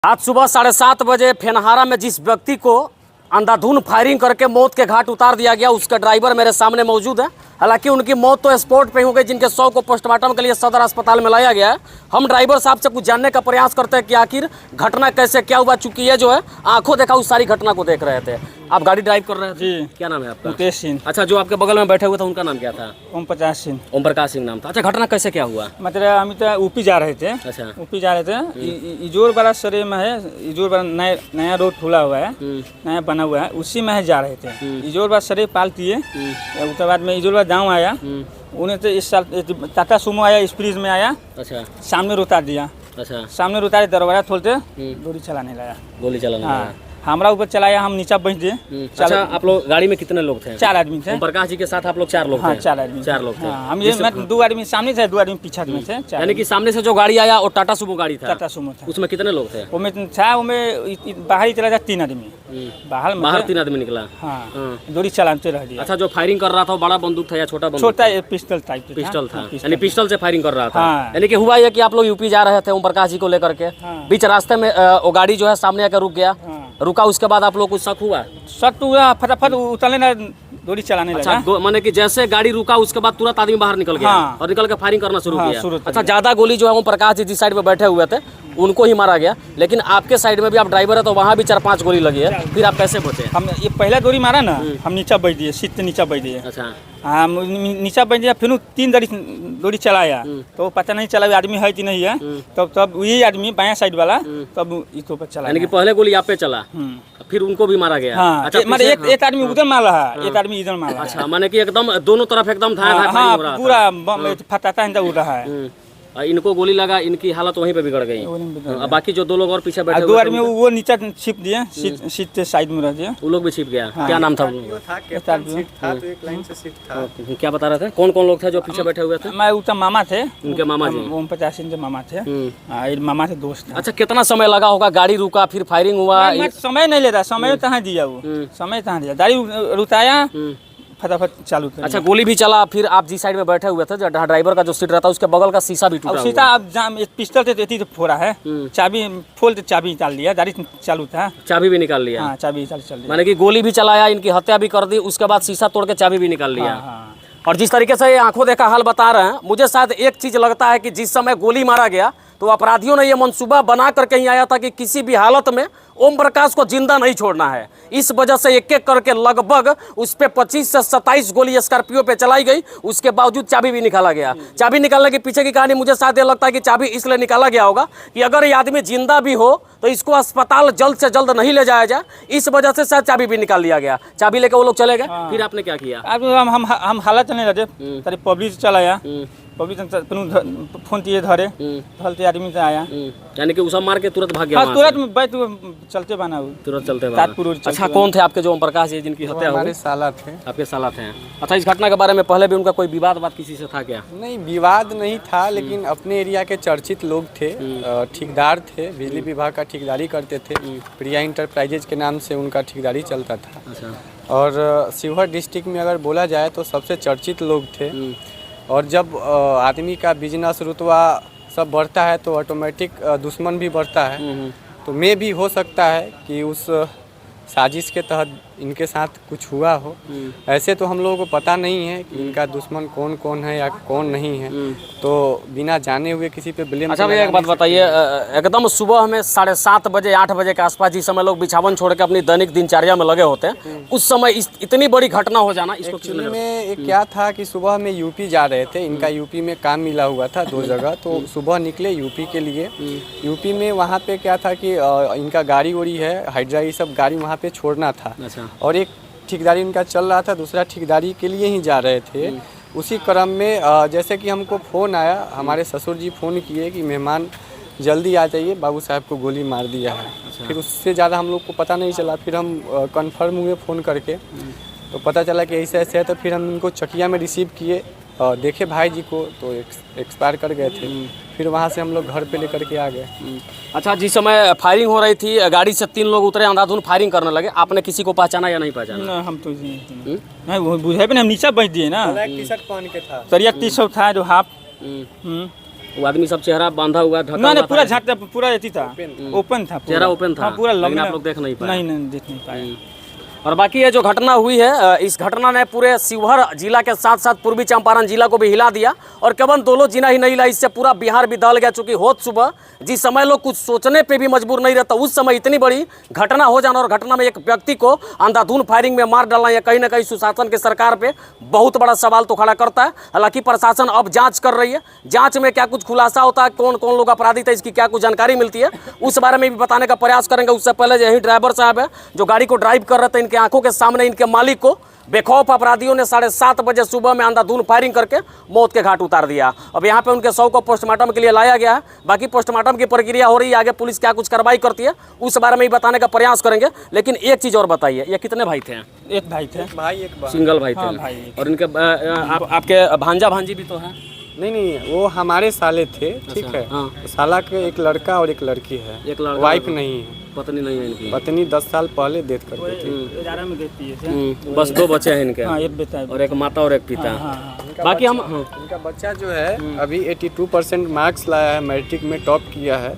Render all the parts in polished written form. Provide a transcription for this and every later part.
आज सुबह 7:30 बजे फेनहारा में जिस व्यक्ति को अंधाधुंध फायरिंग करके मौत के घाट उतार दिया गया, उसका ड्राइवर मेरे सामने मौजूद है। हालांकि उनकी मौत तो स्पॉट पे हो गई, जिनके 100 को पोस्टमार्टम के लिए सदर अस्पताल में लाया गया है। हम ड्राइवर साहब से कुछ जानने का प्रयास करते हैं कि आखिर घटना कैसे क्या हुआ, चूंकि ये जो है आंखों देखा उस सारी घटना को देख रहे थे। आप गाड़ी ड्राइव कर रहे थे जी। क्या नाम है आपका? मुकेश सिंह। अच्छा, जो आपके बगल में बैठे हुए थे उनका नाम क्या था? ओम प्रकाश सिंह। ओम प्रकाश सिंह नाम था। अच्छा, घटना कैसे क्या हुआ? मतलब हम तो ऊपी जा रहे थे। अच्छा। ऊपी जा रहे थे। इजोर बड़ा सरे में है, इजोर बड़ा नया रोड खुला हुआ है, नया बना हुआ है, उसी में है जा रहे थे। इजोर बड़ा सरे पाल किए, उसके बाद में इजोर बड़ा गाँव आया। उन्हें तो इस साल टाटा सुमो आया, स्प्रीज में आया। अच्छा। सामने उतार दिया। अच्छा। सामने उतारे, दरवाजा खोलते गोली चलाने लगा। गोली चलाने लगा। हमारा ऊपर चलाया, हम नीचा बैठ दिए। अच्छा, आप लोग गाड़ी में कितने लोग थे? 4 आदमी थे। ओम प्रकाश जी के साथ आप लोग 4 लोग थे? हाँ, 4 आदमी। 4 लोग थे। हम ये मैं 2 आदमी सामने थे, 2 आदमी पीछे में थे। यानी कि सामने से जो गाड़ी आया और टाटा सुमो गाड़ी था? टाटा सुमो था। उसमें कितने लोग थे? उसमें बाहर ही चला था 3 आदमी। बाहर 3 आदमी निकला। हाँ, गोली चलाते रह दिया। अच्छा, जो फायरिंग कर रहा था वो बड़ा बंदूक था या छोटा बंदूक? छोटा पिस्टल टाइप पिस्टल था। यानी पिस्टल से फायरिंग कर रहा था। हाँ। यानी कि हुआ ये कि आप लोग यूपी जा रहे थे ओम प्रकाश जी को लेकर के। बीच रास्ते में वो गाड़ी जो है सामने आकर रुक गया। रुका, उसके बाद आप लोग कुछ शक हुआ? शक हुआ, फटाफट उतरने ना गोली चलाने लगा। अच्छा, माने कि जैसे गाड़ी रुका उसके बाद तुरंत आदमी बाहर निकल गया। और निकल के फायरिंग करना शुरू किया। अच्छा, ज्यादा गोली जो है ओम प्रकाश जी जिस साइड पे बैठे हुए थे उनको ही मारा गया, लेकिन आपके साइड में भी आप ड्राइवर है तो वहाँ भी 4-5 गोली लगी है। फिर आप कैसे बचे? हम ये पहला गोली मारा ना, हम नीचा बैठ दिए, सीट से नीचा बैठ दिए। अच्छा। हाँ, नीचा बैठ दिया, फिर 3 गोली चलाया तो पता नहीं चला आदमी है कि नहीं है। तब वही आदमी बाया साइड वाला तब इसके ऊपर चला। यानी कि पहले गोली आप पे चला, फिर उनको भी मारा गया। हाँ। अच्छा, मतलब एक आदमी उधर मारा है, एक आदमी इधर मारा। अच्छा, माने कि एकदम दोनों तरफ एकदम था। हाँ, पूरा फटाता उड़ रहा है। इनको गोली लगा, इनकी हालत वहीं पे बिगड़ गई। बाकी जो 2 लोग और पीछे बैठे 2 आदमी वो नीचे छिप दिए, सीट के साइड में रह दिए। वो लोग भी छिप गया। क्या नाम था? क्या बता रहे थे? कौन कौन लोग थे जो पीछे बैठे हुए थे? मैं उनके मामा थे। उनके मामा जी? ओम प्रकाश सिंह के मामा थे। मामा से दोस्त। अच्छा, कितना समय लगा होगा? गाड़ी रुका, फिर फायरिंग हुआ? समय नहीं ले रहा, समय कहाँ दिया वो, समय कहाँ दिया। गाड़ी रुकाया, फटाफट चालू कर। अच्छा, गोली भी चला, फिर आप जिस साइड में बैठे हुए थे, ड्राइवर का जो सीट रहता है उसके बगल का शीशा भी टूटा। शीशा अब एक पिस्टल से फोड़ा है, चाबी खोल के चाबी निकाल लिया, गाड़ी चालू था, चाबी भी निकाल लिया। हाँ, चाबी चल लिया। माने कि गोली भी चलाया, इनकी हत्या भी कर दी, उसके बाद शीशा तोड़ के चाबी भी निकाल लिया। और जिस तरीके से ये आंखों देखा हाल बता रहे हैं, मुझे शायद एक चीज लगता है कि जिस समय गोली मारा गया तो अपराधियों ने यह मंसूबा बना कर कहीं आया था कि किसी भी हालत में ओम प्रकाश को जिंदा नहीं छोड़ना है। इस वजह से एक एक करके लगभग उस पे 25 से 27 गोली स्कॉर्पियो पे चलाई गई। उसके बावजूद चाबी भी निकाला गया। चाबी निकालने के पीछे की कहानी मुझे शायद ये लगता है कि चाबी इसलिए निकाला गया होगा कि अगर ये आदमी जिंदा भी हो तो इसको अस्पताल जल्द से जल्द नहीं ले जाया जाए, इस वजह से शायद चाबी भी निकाल लिया गया। चाबी लेकर वो लोग चले गए। फिर आपने क्या किया? हम हालत चलने लगे, पब्लिक चलाया, पब्लिक फोन दिए धरे, धरते आदमी से आया। यानी कि उसे मार के तुरंत भाग गया? तुरंत बैठ चलते बना, तुरंत चलते बना। अच्छा, कौन थे आपके जो ओम प्रकाश जी जिनकी हत्या हो? हमारे साला थे। आपके साला थे। अच्छा, इस घटना के बारे में पहले भी उनका कोई विवाद किसी से था क्या? नहीं, विवाद नहीं था, लेकिन अपने एरिया के चर्चित लोग थे, ठेकेदार थे, बिजली विभाग का ठेकेदारी करते थे। प्रिया इंटरप्राइजेज के नाम से उनका ठेकेदारी चलता था। अच्छा। और शिवहर डिस्ट्रिक्ट में अगर बोला जाए तो सबसे चर्चित लोग थे। और जब आदमी का बिजनेस रुतबा सब बढ़ता है तो ऑटोमेटिक दुश्मन भी बढ़ता है। तो मैं भी हो सकता है कि उस साजिश के तहत इनके साथ कुछ हुआ हो। ऐसे तो हम लोगों को पता नहीं है कि इनका दुश्मन कौन कौन है या कौन नहीं है, तो बिना जाने हुए किसी पे ब्लेम। अच्छा भैया, एक बात बताइए, एकदम सुबह में 7:30 बजे 8 बजे के आसपास जिस समय लोग बिछावन छोड़ के अपनी दैनिक दिनचर्या में लगे होते हैं, उस समय इतनी बड़ी घटना हो जाना, इसको एक्चुअली में एक क्या था कि सुबह में यूपी जा रहे थे, इनका यूपी में काम मिला हुआ था 2 जगह, तो सुबह निकले यूपी के लिए। यूपी में वहाँ पे क्या था कि इनका गाड़ी वाड़ी है, हाइड्रा, ये सब गाड़ी वहाँ पे छोड़ना था। और एक ठेकेदारी इनका चल रहा था, दूसरा ठेकेदारी के लिए ही जा रहे थे। उसी क्रम में जैसे कि हमको फ़ोन आया, हमारे ससुर जी फ़ोन किए कि मेहमान जल्दी आ जाइए, बाबू साहब को गोली मार दिया है। फिर उससे ज़्यादा हम लोग को पता नहीं चला। फिर हम कंफर्म हुए फ़ोन करके, तो पता चला कि ऐसे ऐसे है। तो फिर हम इनको चकिया में रिसीव किए, देखे भाई जी को तो एक्सपायर कर गए थे। फिर वहाँ से हम लोग घर पे लेकर के आ गए। अच्छा, जिस समय फायरिंग हो रही थी गाड़ी से 3 लोग उतरे, अंधाधुंध फायरिंग करने लगे, आपने किसी को पहचाना या नहीं पहचाना? ना, हम तो नहीं बुझे भी, हम नीचे बैठ दिए ना। टी शर्ट पहन के था, तरिया टी शर्ट था जो हाफ। वो आदमी सब चेहरा बांधा हुआ ढका नहीं हुआ पूरा था। झाट पूरा एती था, ओपन था, चेहरा ओपन था, हाँ, पूरा लेकिन लंबा। आप लोग देख नहीं पाए। नहीं देख नहीं पाए। और बाकी ये जो घटना हुई है, इस घटना ने पूरे शिवहर जिला के साथ साथ पूर्वी चंपारण जिला को भी हिला दिया। और केवल दोनों जिला ही नहीं हिला, इससे पूरा बिहार भी दहल गया। चूंकि होत सुबह जिस समय लोग कुछ सोचने पे भी मजबूर नहीं रहता, उस समय इतनी बड़ी घटना हो जाना और घटना में एक व्यक्ति को अंधाधुंध फायरिंग में मार डालना, यह कहीं ना कहीं सुशासन के सरकार पे बहुत बड़ा सवाल तो खड़ा करता है। हालांकि प्रशासन अब जांच कर रही है, जांच में क्या कुछ खुलासा होता है, कौन कौन लोग अपराधी थे, इसकी क्या कुछ जानकारी मिलती है, उस बारे में भी बताने का प्रयास करेंगे। उससे पहले यही ड्राइवर साहब है जो गाड़ी को ड्राइव कर रहे थे, इनके आंखों के सामने इनके मालिक को बेखौफ अपराधियों ने 7:30 बजे सुबह में अंधाधुंध फायरिंग करके मौत के घाट उतार दिया। अब यहाँ पे उनके शव को पोस्टमार्टम के लिए लाया गया है। बाकी पोस्टमार्टम की प्रक्रिया हो रही है, आगे पुलिस क्या कुछ कार्रवाई करती है उस बारे में भी बताने का प्रयास करेंगे। लेकिन एक चीज़ और बताइए, ये कितने भाई थे? एक भाई थे, भाई एक बहन। सिंगल भाई थे। हाँ, भाई। और इनके आपके भांजा भांजी भी तो हैं? नहीं वो हमारे साले थे, ठीक है। हाँ। साला के एक लड़का और एक लड़की है, एक लड़का, वाइफ नहीं है, पत्नी नहीं है इनकी। पत्नी 10 साल पहले डेथ कर गई थी। 11 में देती है। बस 2 बच्चे हैं इनके, हाँ, एक बेटा है। और एक माता और एक पिता। हाँ, बाकी हम इनका बच्चा जो है अभी 82% मार्क्स लाया है, मैट्रिक में टॉप किया है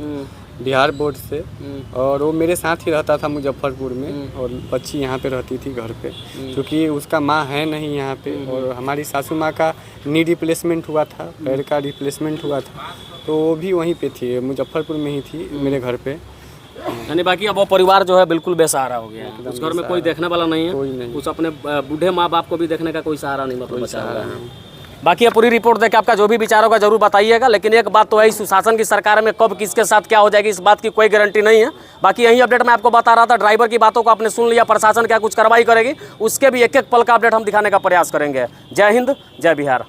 बिहार बोर्ड से। और वो मेरे साथ ही रहता था मुजफ्फरपुर में, और बच्ची यहाँ पे रहती थी घर पे, क्योंकि उसका माँ है नहीं यहाँ पे। और हमारी सासू माँ का नी रिप्लेसमेंट हुआ था, पैर का रिप्लेसमेंट हुआ था, तो वो भी वहीं पे थी, मुजफ्फरपुर में ही थी मेरे घर पे। यानी बाकी अब वो परिवार जो है बिल्कुल बेसहारा हो गया है। उस घर में कोई देखने वाला नहीं है, कोई नहीं। उस अपने बूढ़े माँ बाप को भी देखने का कोई सहारा नहीं, मतलब बचा हुआ है। बाकी ये पूरी रिपोर्ट देख के आपका जो भी विचार होगा जरूर बताइएगा। लेकिन एक बात तो है, सुशासन की सरकार में कब किसके साथ क्या हो जाएगी इस बात की कोई गारंटी नहीं है। बाकी यही अपडेट मैं आपको बता रहा था, ड्राइवर की बातों को आपने सुन लिया, प्रशासन क्या कुछ कार्रवाई करेगी उसके भी एक एक पल का अपडेट हम दिखाने का प्रयास करेंगे। जय हिंद, जय बिहार।